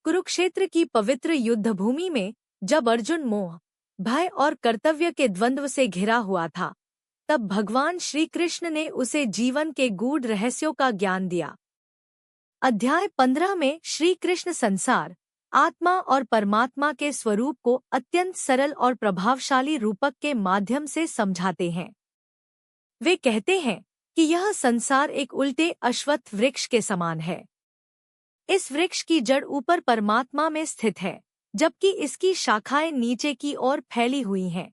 कुरुक्षेत्र की पवित्र युद्ध भूमि में जब अर्जुन मोह, भय और कर्तव्य के द्वंद्व से घिरा हुआ था, तब भगवान श्री कृष्ण ने उसे जीवन के गूढ़ रहस्यों का ज्ञान दिया। अध्याय 15 में श्री कृष्ण संसार, आत्मा और परमात्मा के स्वरूप को अत्यंत सरल और प्रभावशाली रूपक के माध्यम से समझाते हैं। वे कहते हैं कि यह संसार एक उल्टे अश्वत्थ वृक्ष के समान है। इस वृक्ष की जड़ ऊपर परमात्मा में स्थित है, जबकि इसकी शाखाएं नीचे की ओर फैली हुई हैं।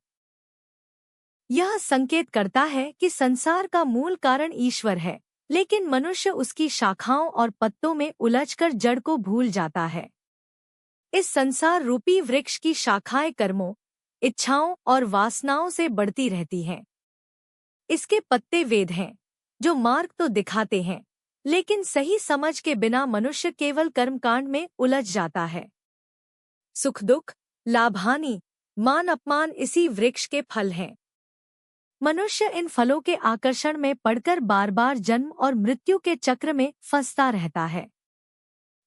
यह संकेत करता है कि संसार का मूल कारण ईश्वर है, लेकिन मनुष्य उसकी शाखाओं और पत्तों में उलझकर जड़ को भूल जाता है। इस संसार रूपी वृक्ष की शाखाएं कर्मों, इच्छाओं और वासनाओं से बढ़ती रहती हैं। इसके पत्ते वेद हैं, जो मार्ग तो दिखाते हैं, लेकिन सही समझ के बिना मनुष्य केवल कर्मकांड में उलझ जाता है। सुख दुख, लाभ हानि, मान अपमान इसी वृक्ष के फल हैं। मनुष्य इन फलों के आकर्षण में पड़कर बार बार जन्म और मृत्यु के चक्र में फंसता रहता है।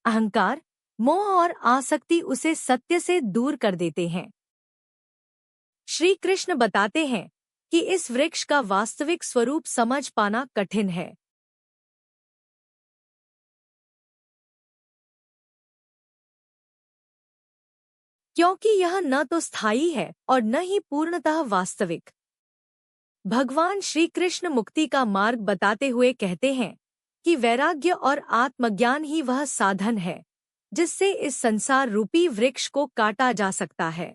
अहंकार, मोह और आसक्ति उसे सत्य से दूर कर देते हैं। श्री कृष्ण बताते हैं कि इस वृक्ष का वास्तविक स्वरूप समझ पाना कठिन है। क्योंकि यह न तो स्थायी है और न ही पूर्णतः वास्तविक। भगवान श्री कृष्ण मुक्ति का मार्ग बताते हुए कहते हैं कि वैराग्य और आत्मज्ञान ही वह साधन है जिससे इस संसार रूपी वृक्ष को काटा जा सकता है।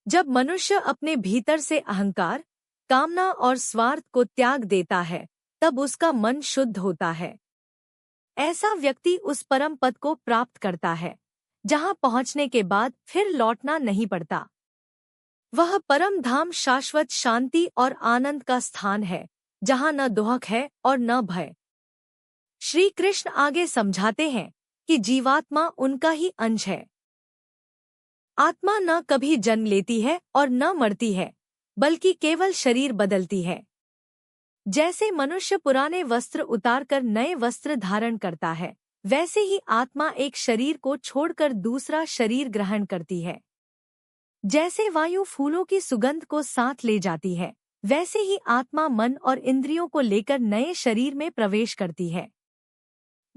जब मनुष्य अपने भीतर से अहंकार, कामना और स्वार्थ को त्याग देता है, तब उसका मन शुद्ध होता है। ऐसा व्यक्ति उस परम पद को प्राप्त करता है जहां पहुंचने के बाद फिर लौटना नहीं पड़ता। वह परम धाम शाश्वत शांति और आनंद का स्थान है, जहां न दुख है और न भय। श्री कृष्ण आगे समझाते हैं कि जीवात्मा उनका ही अंश है। आत्मा न कभी जन्म लेती है और न मरती है, बल्कि केवल शरीर बदलती है। जैसे मनुष्य पुराने वस्त्र उतारकर नए वस्त्र धारण करता है, वैसे ही आत्मा एक शरीर को छोड़कर दूसरा शरीर ग्रहण करती है। जैसे वायु फूलों की सुगंध को साथ ले जाती है, वैसे ही आत्मा मन और इंद्रियों को लेकर नए शरीर में प्रवेश करती है।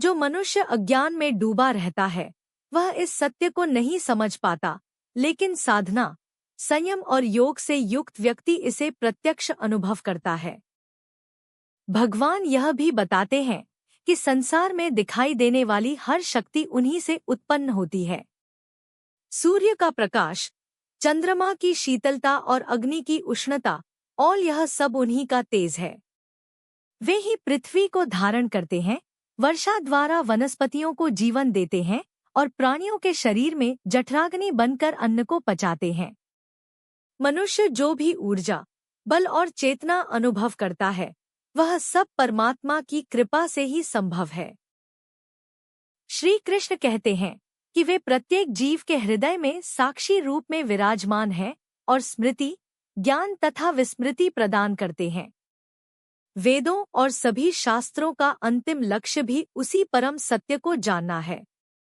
जो मनुष्य अज्ञान में डूबा रहता है, वह इस सत्य को नहीं समझ पाता, लेकिन साधना, संयम और योग से युक्त व्यक्ति इसे प्रत्यक्ष अनुभव करता है। भगवान यह भी बताते हैं कि संसार में दिखाई देने वाली हर शक्ति उन्हीं से उत्पन्न होती है। सूर्य का प्रकाश, चंद्रमा की शीतलता और अग्नि की उष्णता, और यह सब उन्हीं का तेज है। वे ही पृथ्वी को धारण करते हैं, वर्षा द्वारा वनस्पतियों को जीवन देते हैं और प्राणियों के शरीर में जठराग्नि बनकर अन्न को पचाते हैं। मनुष्य जो भी ऊर्जा, बल और चेतना अनुभव करता है, वह सब परमात्मा की कृपा से ही संभव है। श्री कृष्ण कहते हैं कि वे प्रत्येक जीव के हृदय में साक्षी रूप में विराजमान हैं और स्मृति, ज्ञान तथा विस्मृति प्रदान करते हैं। वेदों और सभी शास्त्रों का अंतिम लक्ष्य भी उसी परम सत्य को जानना है।